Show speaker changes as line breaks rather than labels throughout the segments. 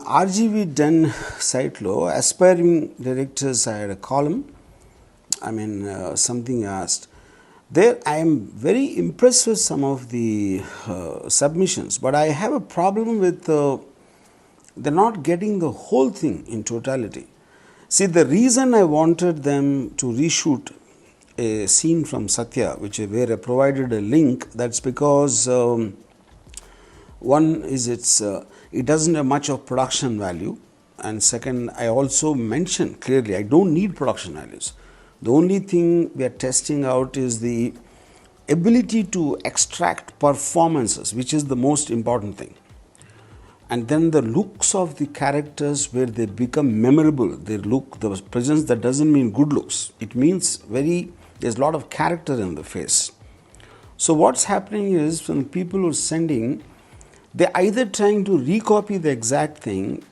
RGV done site low, aspiring directors, I had a column. Something asked. There, I am very impressed with some of the submissions, but I have a problem with they're not getting the whole thing in totality. See, the reason I wanted them to reshoot a scene from Satya, where I provided a link, that's because one is it doesn't have much of production value, and second, I also mentioned clearly I don't need production values. The only thing we are testing out is the ability to extract performances, which is the most important thing. And then the looks of the characters where they become memorable, their look, the presence, that doesn't mean good looks. It means there's a lot of character in the face. So what's happening is, from people who are sending, they're either trying to recopy the exact thing,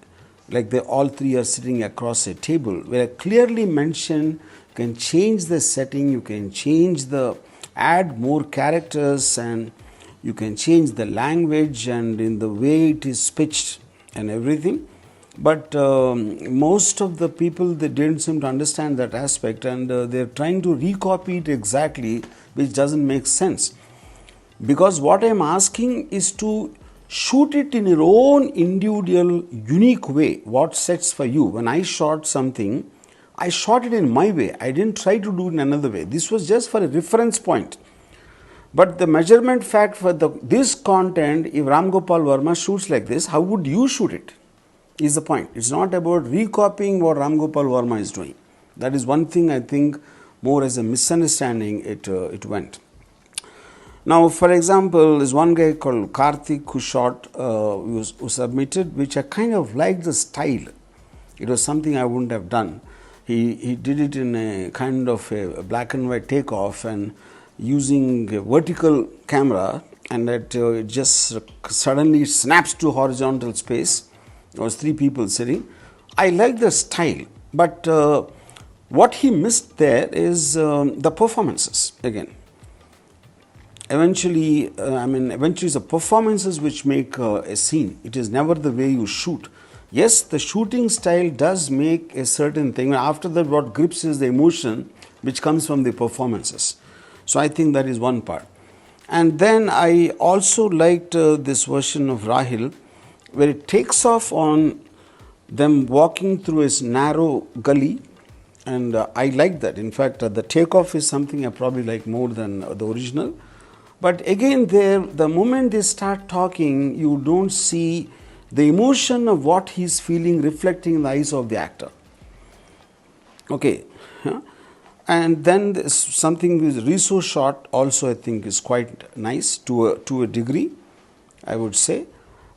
like they all three are sitting across a table, where I clearly mentioned you can change the setting, you can add more characters, and you can change the language and in the way it is pitched and everything. But most of the people, they didn't seem to understand that aspect, and they're trying to recopy it exactly, which doesn't make sense. Because what I'm asking is to shoot it in your own individual, unique way. What sets for you? When I shot something, I shot it in my way. I didn't try to do it in another way. This was just for a reference point. But the measurement fact for this content, if Ramgopal Varma shoots like this, how would you shoot it? Is the point. It's not about recopying what Ramgopal Varma is doing. That is one thing I think more as a misunderstanding it went. Now, for example, there's one guy called Karthik who shot, who submitted, which I kind of liked the style. It was something I wouldn't have done. He did it in a kind of a black and white takeoff and using a vertical camera, and that it just suddenly snaps to horizontal space. There was three people sitting. I like the style, but what he missed there is the performances again. Eventually it's the performances which make a scene. It is never the way you shoot. Yes, the shooting style does make a certain thing. After that, what grips is the emotion which comes from the performances. So I think that is one part. And then I also liked this version of Rahil, where it takes off on them walking through a narrow gully, and I like that. In fact, the takeoff is something I probably like more than the original. But again, the moment they start talking, you don't see the emotion of what he's feeling reflecting in the eyes of the actor. Okay. And then something with resource shot also I think is quite nice to a degree, I would say.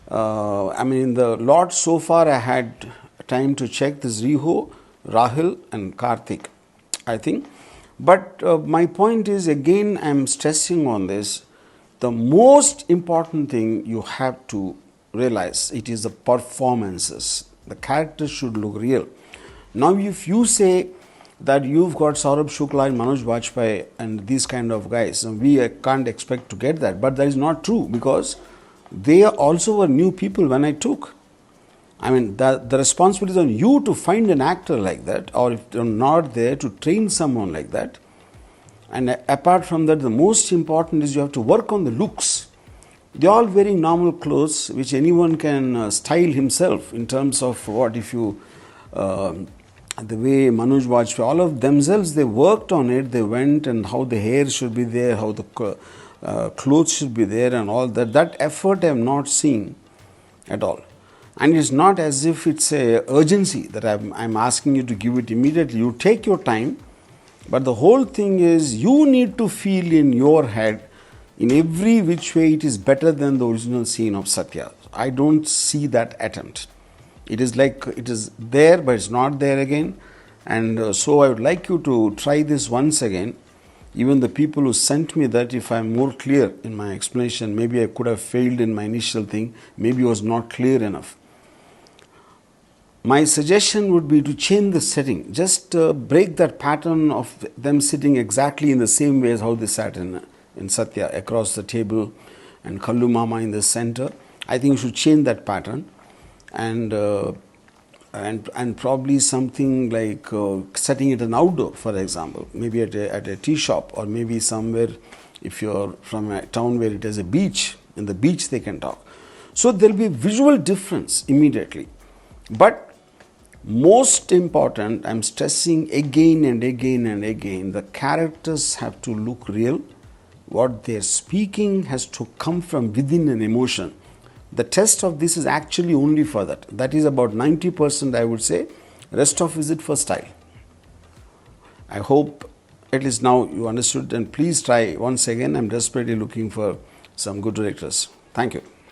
In the lot so far I had time to check this Riho, Rahil and Karthik, I think. But my point is, again, I am stressing on this. The most important thing you have to realize, it is the performances. The characters should look real. Now, if you say that you've got Saurabh Shukla and Manoj Bajpayee and these kind of guys, we can't expect to get that. But that is not true, because they also were new people when I took. The responsibility is on you to find an actor like that, or if you're not there, to train someone like that. And apart from that, the most important is you have to work on the looks. They're all wearing normal clothes, which anyone can style himself in terms of what if you, the way Manoj Bajpayee, all of themselves, they worked on it. They went and how the hair should be there, how the clothes should be there and all that. That effort I have not seen at all. And it's not as if it's a urgency that I'm asking you to give it immediately. You take your time, but the whole thing is you need to feel in your head in every which way it is better than the original scene of Satya. I don't see that attempt. It is like it is there, but it's not there again. And so I would like you to try this once again. Even the people who sent me that, if I'm more clear in my explanation, maybe I could have failed in my initial thing, maybe it was not clear enough. My suggestion would be to change the setting. Just break that pattern of them sitting exactly in the same way as how they sat in Satya, across the table, and Kallu Mama in the center. I think you should change that pattern. and and probably something like setting it an outdoor, for example, maybe at a tea shop, or maybe somewhere if you're from a town where it has a beach, in the beach they can talk. So there'll be visual difference immediately. But most important, I'm stressing again and again and again, the characters have to look real. What they're speaking has to come from within an emotion. The test of this is actually only for that. That is about 90%, I would say. Rest of is it for style. I hope at least now you understood, and please try once again. I'm desperately looking for some good directors. Thank you.